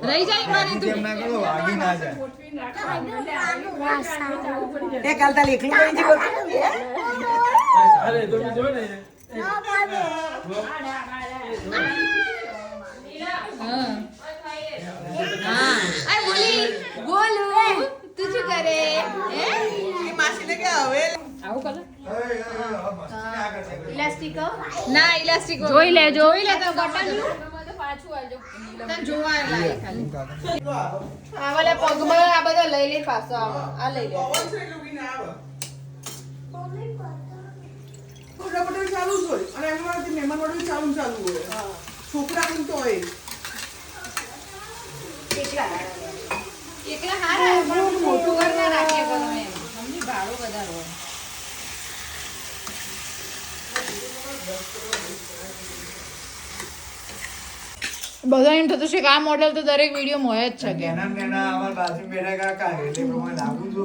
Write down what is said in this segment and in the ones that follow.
રહી જાય મારે તું ના કરો વાગી ના જાય એ કાલ તાલ એકલું બની જી બોલ અરે તો જો ને હા આ બોલી બોલુ તું શું કરે હે એ માસીને કે હવે આવું કર ઇલાસ્ટિક ના ઇલાસ્ટિક જોઈ લે તો બટન પાછું આવજો તને જોવા લાગે ખાલી આ વાલા પગમાં આ બધો લઈ લે પાછો આ લઈ લે પવન છે એટલે ઉભી ના આવે થોડા બટન ચાલુ જ હોય અને એમાં મહેમાન વાળું ચાલુ હોય છોકરા પણ તો હોય એકલા હારા પણ મોટું ઘર ના રાખીએ કરો એમ સમજી ભાડું વધારે હોય બધા એમ થતું છે કે આ મોડેલ તો દરેક વિડીયો હોય જ છે કે નેના અમાર બાજુ બેઠા કાકા એટલે પ્રમાણે લાગુ જો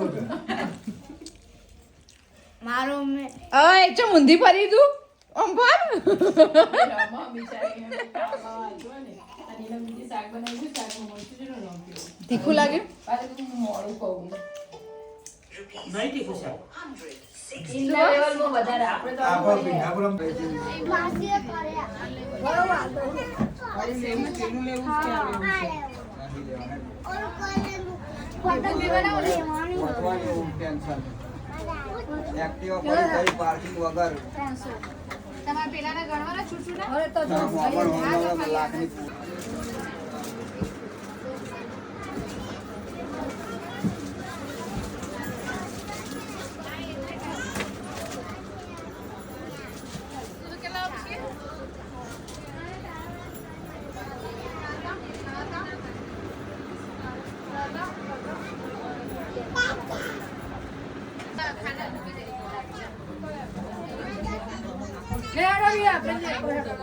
મારો મે અય ચો મુંધી ફરી તું ઓમ પર તીખું લાગે નહીં ઠીક છે ઇન્ડિયા લેવલમાં વધારે આપણે તો આપો ભીંગાપુરમ ભાસીએ કર્યા ફોટો બી બનાવો લેવાની એક્ટિવા પડી ગઈ પાર્કિંગ વગર તમારે પેલાને ગણવાના છૂટું હવે તો લાખની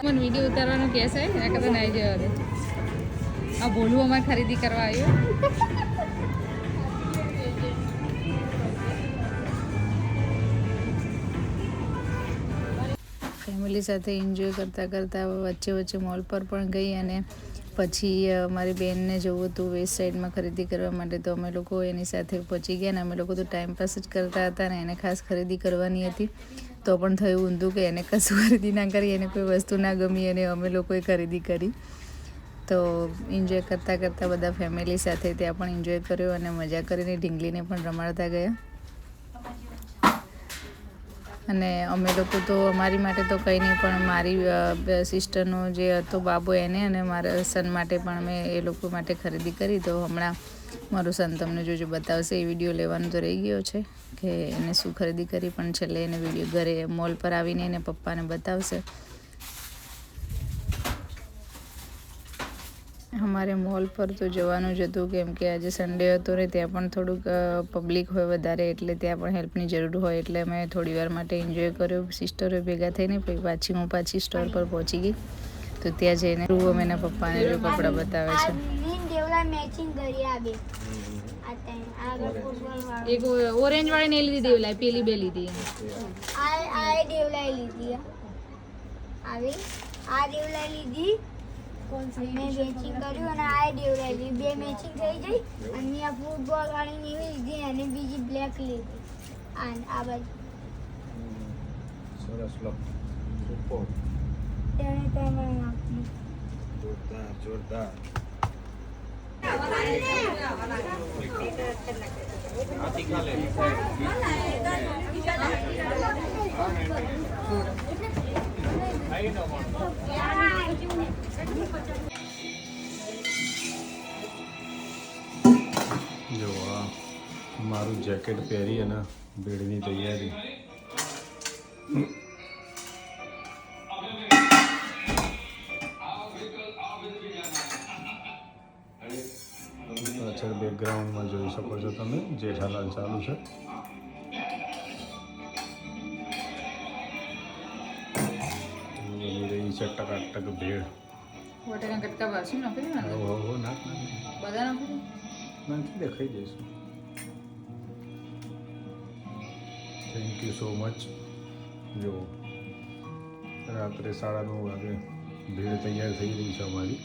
મને વિડીયો ઉતારવાનો કેસ છે એના કરતા નાઈ જવા દે આ ભોલું અમારે ખરીદી કરવા આવ્યો ફેમિલી સાથે એન્જોય કરતાં કરતાં વચ્ચે વચ્ચે મોલ પર પણ ગઈ અને પછી મારી બહેનને જવું હતું વેસ્ટ સાઈડમાં ખરીદી કરવા માટે તો અમે લોકો એની સાથે પહોંચી ગયા ને અમે લોકો તો ટાઈમ પાસ જ કરતા હતા ને એને ખાસ ખરીદી કરવાની હતી તો પણ થયું ઊંધું કે એને કશું ખરીદી ના કરી એને કોઈ વસ્તુ ના ગમી અને અમે લોકોએ ખરીદી કરી તો એન્જોય કરતાં કરતાં બધા ફેમિલી સાથે ત્યાં પણ એન્જોય કર્યો અને મજા કરીને ઢીંગલીને પણ રમાડતા ગયા અને અમે લોકો તો અમારી માટે તો કંઈ નહીં પણ મારી સિસ્ટરનો જે હતો બાબો એને અને મારા સન માટે પણ અમે એ લોકો માટે ખરીદી કરી તો હમણાં મારું સન તમને જોજો બતાવશે એ વિડીયો લેવાનો તો રહી ગયો છે કે એને શું ખરીદી કરી પણ છેલ્લે એને વિડીયો ઘરે મોલ પર આવીને એને પપ્પાને બતાવશે અમારે મોલ પર તો જવાનું જ હતું કેમ કે આજે સન્ડે હતો ને ત્યાં પણ થોડુંક પબ્લિક હોય વધારે એટલે ત્યાં પણ હેલ્પની જરૂર હોય એટલે અમે થોડી વાર માટે એન્જોય કર્યો સિસ્ટરો ભેગા થઈને પછી હું પાછી સ્ટોર પર પહોંચી ગઈ તો ત્યાં જઈને રૂમ એના પપ્પાને જો કપડાં બતાવે છે મેચિંગ કરી આવે એક ઓરેન્જ વાળી ને લીધી દેવલા પેલી બે લીધી આ દેવલાઈ લીધી આવી આ દેવલાઈ લીધી મેં મેચિંગ કર્યું અને આ દેવલાઈ લીધી બે મેચિંગ થઈ ગઈ અને આ ફૂટબોલ વાળી ને એવી લીધી અને બીજી બ્લેક લીધી આ બાજુ સરસ લો સુપર તેને તમે નાખી જોરદાર જો આ મારું જેકેટ પહેરી અને ભીડની તૈયારી પાછળ બેકગ્રાઉન્ડમાં જોઈ શકો છો તમે જેઠાલાલ ચાલુ છે બની રહી છે ટકાટક ભેળ વટાણા કટકા બાસી નાખી દે ને હો નાખ બધા નાખી નાખી દે ખાઈ જઈશું થેન્ક યુ સો મચ જો રાત્રે 9:30 વાગે ભેળ તૈયાર થઈ રહી છે અમારી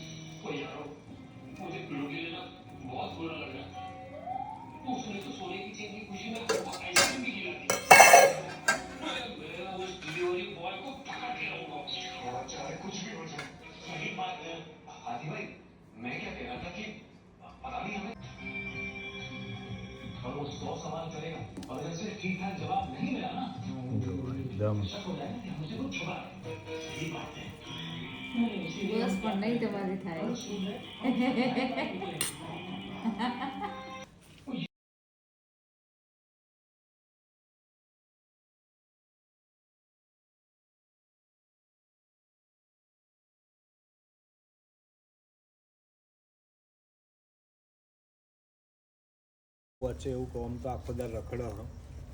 જો એકદમ બસ પણ નહીં તમારી થાય વચ્ચે એવું કોમ તો આખો દર રખડો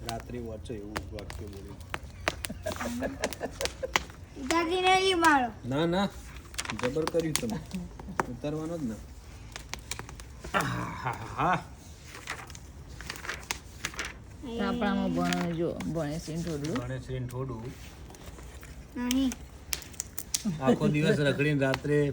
રાત્રિ વચ્ચે એવું વાક્ય બોલ્યું ઉતારતી નહીં મારો. ના ના જબર કર્યું તમે ઉતારવાનો જ ને હા આપણામાં ભણો જો ભણે છે થોડું ગણેશજીને થોડું નહીં. આખો દિવસ રખડીને રાત્રે